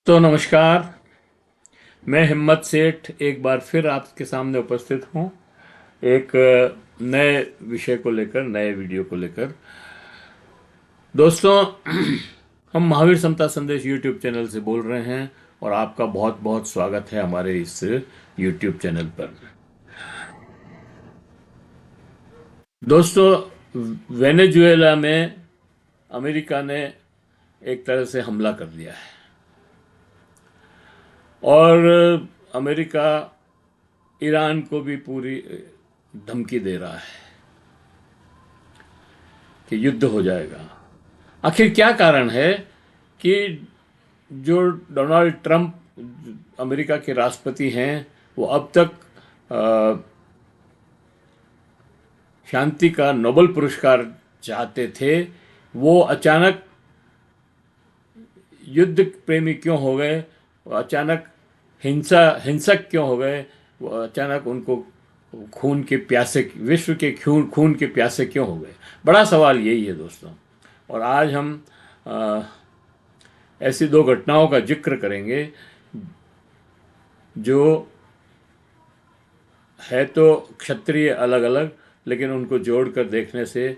तो नमस्कार। मैं हिम्मत सेठ एक बार फिर आपके सामने उपस्थित हूँ एक नए विषय को लेकर, नए वीडियो को लेकर। दोस्तों, हम महावीर समता संदेश यूट्यूब चैनल से बोल रहे हैं और आपका बहुत बहुत स्वागत है हमारे इस यूट्यूब चैनल पर। दोस्तों, वेनेजुएला में अमेरिका ने एक तरह से हमला कर दिया है और अमेरिका ईरान को भी पूरी धमकी दे रहा है कि युद्ध हो जाएगा। आखिर क्या कारण है कि जो डोनाल्ड ट्रंप अमेरिका के राष्ट्रपति हैं, वो अब तक अ, शांति का नोबेल पुरस्कार चाहते थे, वो अचानक युद्ध प्रेमी क्यों हो गए? वो अचानक हिंसक क्यों हो गए? वो अचानक उनको खून के प्यासे, विश्व के खून के प्यासे क्यों हो गए? बड़ा सवाल यही है दोस्तों। और आज हम अ, ऐसी दो घटनाओं का जिक्र करेंगे जो है तो क्षत्रिय अलग अलग, लेकिन उनको जोड़कर देखने से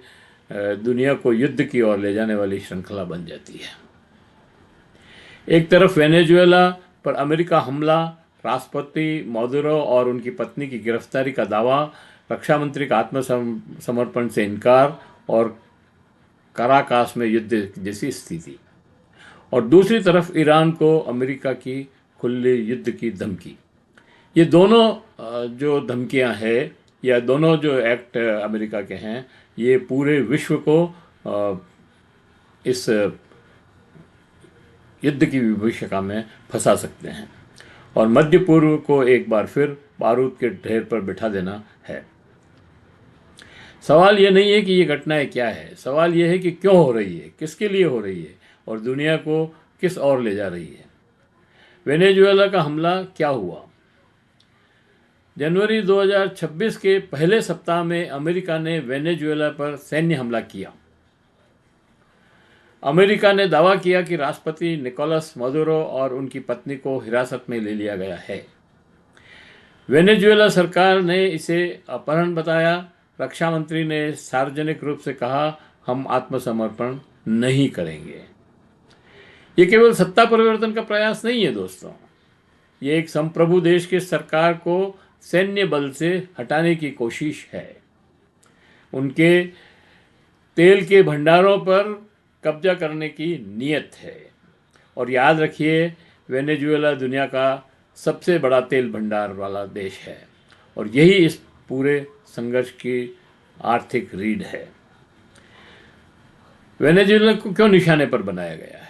दुनिया को युद्ध की ओर ले जाने वाली श्रृंखला बन जाती है। एक तरफ वेनेजुएला पर अमेरिका हमला, राष्ट्रपति मादुरो और उनकी पत्नी की गिरफ्तारी का दावा, रक्षा मंत्री का आत्मसमर्पण से इनकार और काराकास में युद्ध जैसी स्थिति। और दूसरी तरफ ईरान को अमेरिका की खुली युद्ध की धमकी। ये दोनों जो धमकियां हैं, या दोनों जो एक्ट अमेरिका के हैं, ये पूरे विश्व को इस युद्ध की विभीषिका में फंसा सकते हैं और मध्य पूर्व को एक बार फिर बारूद के ढेर पर बिठा देना है। सवाल ये नहीं है कि ये घटनाएं क्या है, सवाल ये है कि क्यों हो रही है, किसके लिए हो रही है और दुनिया को किस ओर ले जा रही है। वेनेजुएला का हमला क्या हुआ? जनवरी 2026 के पहले सप्ताह में अमेरिका ने वेनेजुएला पर सैन्य हमला किया। अमेरिका ने दावा किया कि राष्ट्रपति निकोलस मादुरो और उनकी पत्नी को हिरासत में ले लिया गया है। वेनेजुएला सरकार ने इसे अपहरण बताया। रक्षा मंत्री ने सार्वजनिक रूप से कहा, हम आत्मसमर्पण नहीं करेंगे। ये केवल सत्ता परिवर्तन का प्रयास नहीं है दोस्तों, ये एक संप्रभु देश की सरकार को सैन्य बल से हटाने की कोशिश है। उनके तेल के भंडारों पर कब्जा करने की नीयत है। और याद रखिए, वेनेजुएला दुनिया का सबसे बड़ा तेल भंडार वाला देश है और यही इस पूरे संघर्ष की आर्थिक रीढ़ है। वेनेजुएला को क्यों निशाने पर बनाया गया है?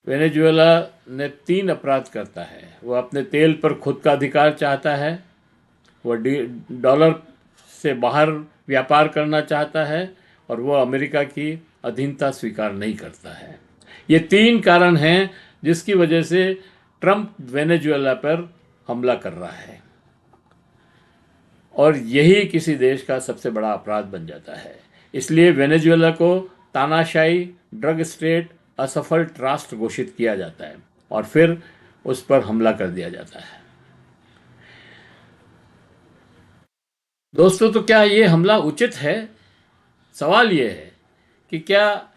वेनेजुएला ने 3 अपराध करता है। वह अपने तेल पर खुद का अधिकार चाहता है, वह डॉलर से बाहर व्यापार करना चाहता है और वह अमेरिका की अधीनता स्वीकार नहीं करता है। ये 3 कारण हैं जिसकी वजह से ट्रंप वेनेजुएला पर हमला कर रहा है और यही किसी देश का सबसे बड़ा अपराध बन जाता है। इसलिए वेनेजुएला को तानाशाही, ड्रग स्टेट, असफल राष्ट्र घोषित किया जाता है और फिर उस पर हमला कर दिया जाता है। दोस्तों, तो क्या ये हमला उचित है? सवाल ये है कि क्या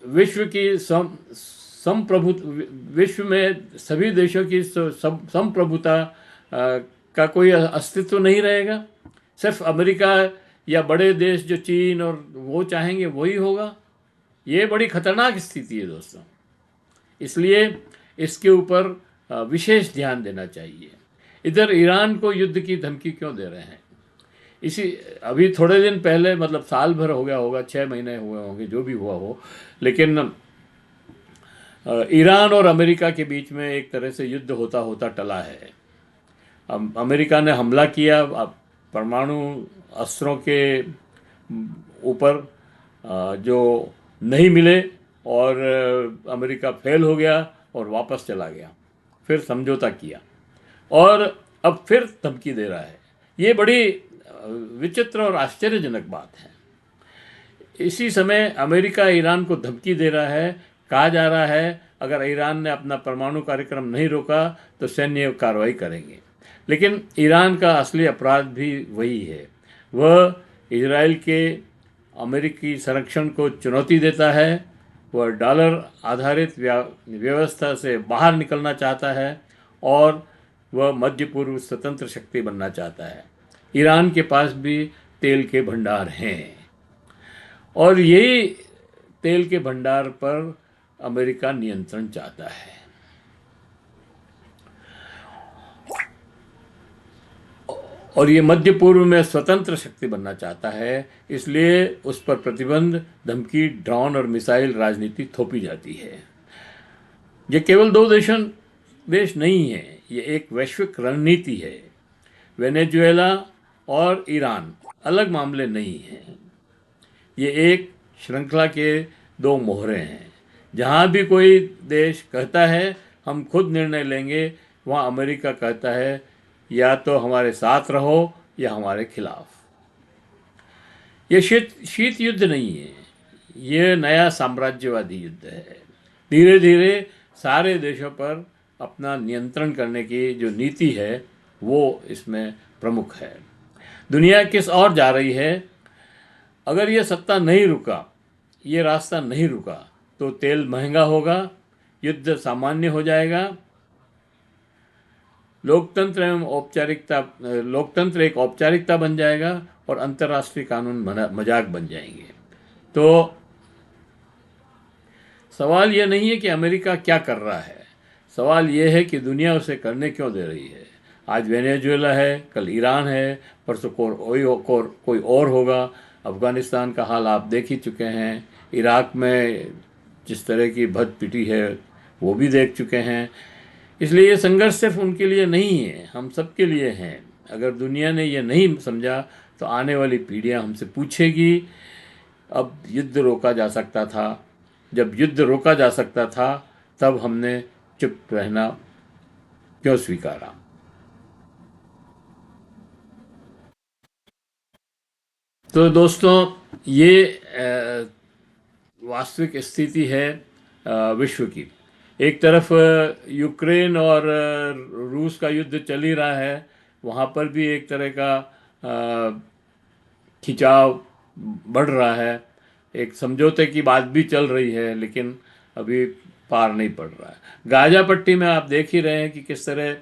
विश्व की संप्रभु विश्व में सभी देशों की संप्रभुता का कोई अस्तित्व नहीं रहेगा? सिर्फ अमेरिका या बड़े देश जो चीन और वो चाहेंगे वही होगा? ये बड़ी खतरनाक स्थिति है दोस्तों। इसलिए इसके ऊपर विशेष ध्यान देना चाहिए। इधर ईरान को युद्ध की धमकी क्यों दे रहे हैं? इसी अभी थोड़े दिन पहले, मतलब साल भर हो गया होगा, 6 महीने हुए होंगे, जो भी हुआ हो, लेकिन ईरान और अमेरिका के बीच में एक तरह से युद्ध होता होता टला है। अमेरिका ने हमला किया परमाणु अस्त्रों के ऊपर जो नहीं मिले और अमेरिका फेल हो गया और वापस चला गया, फिर समझौता किया और अब फिर धमकी दे रहा है। ये बड़ी विचित्र और आश्चर्यजनक बात है। इसी समय अमेरिका ईरान को धमकी दे रहा है। कहा जा रहा है अगर ईरान ने अपना परमाणु कार्यक्रम नहीं रोका तो सैन्य कार्रवाई करेंगे। लेकिन ईरान का असली अपराध भी वही है, वह इजराइल के अमेरिकी संरक्षण को चुनौती देता है। वह डॉलर आधारित व्यवस्था से बाहर निकलना चाहता है और वह मध्य पूर्व स्वतंत्र शक्ति बनना चाहता है। ईरान के पास भी तेल के भंडार हैं और यही तेल के भंडार पर अमेरिका नियंत्रण चाहता है। और ये मध्य पूर्व में स्वतंत्र शक्ति बनना चाहता है, इसलिए उस पर प्रतिबंध, धमकी, ड्रोन और मिसाइल राजनीति थोपी जाती है। ये केवल दो देश नहीं है, ये एक वैश्विक रणनीति है। वेनेजुएला और ईरान अलग मामले नहीं हैं, ये एक श्रृंखला के दो मोहरे हैं। जहाँ भी कोई देश कहता है हम खुद निर्णय लेंगे, वहाँ अमेरिका कहता है या तो हमारे साथ रहो या हमारे खिलाफ। ये शीत युद्ध नहीं है, ये नया साम्राज्यवादी युद्ध है। धीरे धीरे सारे देशों पर अपना नियंत्रण करने की जो नीति है वो इसमें प्रमुख है। दुनिया किस ओर जा रही है? अगर ये सत्ता नहीं रुका, ये रास्ता नहीं रुका तो तेल महंगा होगा, युद्ध सामान्य हो जाएगा, लोकतंत्र एक औपचारिकता बन जाएगा और अंतर्राष्ट्रीय कानून मजाक बन जाएंगे। तो सवाल यह नहीं है कि अमेरिका क्या कर रहा है, सवाल यह है कि दुनिया उसे करने क्यों दे रही है। आज वेनेजुएला है, कल ईरान है, परसों कोई और होगा। अफ़गानिस्तान का हाल आप देख ही चुके हैं, इराक में जिस तरह की भद पिटी है वो भी देख चुके हैं। इसलिए ये संघर्ष सिर्फ उनके लिए नहीं है, हम सब के लिए हैं। अगर दुनिया ने ये नहीं समझा तो आने वाली पीढ़ियां हमसे पूछेगी अब युद्ध रोका जा सकता था, जब युद्ध रोका जा सकता था तब हमने चुप रहना क्यों स्वीकारा। तो दोस्तों, ये वास्तविक स्थिति है विश्व की। एक तरफ यूक्रेन और रूस का युद्ध चल ही रहा है, वहाँ पर भी एक तरह का खिंचाव बढ़ रहा है, एक समझौते की बात भी चल रही है, लेकिन अभी पार नहीं पड़ रहा है। गाजा पट्टी में आप देख ही रहे हैं कि किस तरह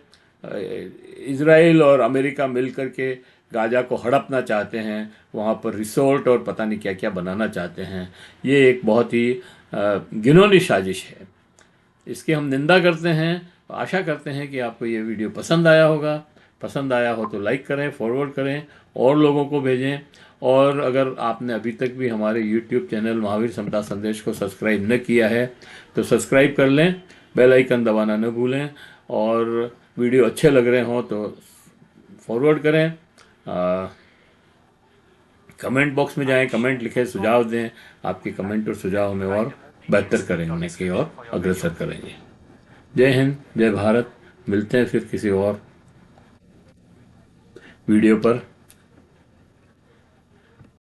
इजराइल और अमेरिका मिलकर के गाजा को हड़पना चाहते हैं, वहाँ पर रिसोर्ट और पता नहीं क्या क्या बनाना चाहते हैं। ये एक बहुत ही घिनौनी साजिश है, इसकी हम निंदा करते हैं। आशा करते हैं कि आपको ये वीडियो पसंद आया होगा। पसंद आया हो तो लाइक करें, फॉरवर्ड करें, और लोगों को भेजें। और अगर आपने अभी तक भी हमारे YouTube चैनल महावीर समता संदेश को सब्सक्राइब न किया है तो सब्सक्राइब कर लें, बेल आइकन दबाना न भूलें, और वीडियो अच्छे लग रहे हों तो फॉरवर्ड करें। कमेंट बॉक्स में जाएं, कमेंट लिखें, सुझाव दें। आपके कमेंट और सुझाव हमें और बेहतर करेंगे, की ओर अग्रसर करेंगे। जय हिंद, जय भारत। मिलते हैं फिर किसी और वीडियो पर।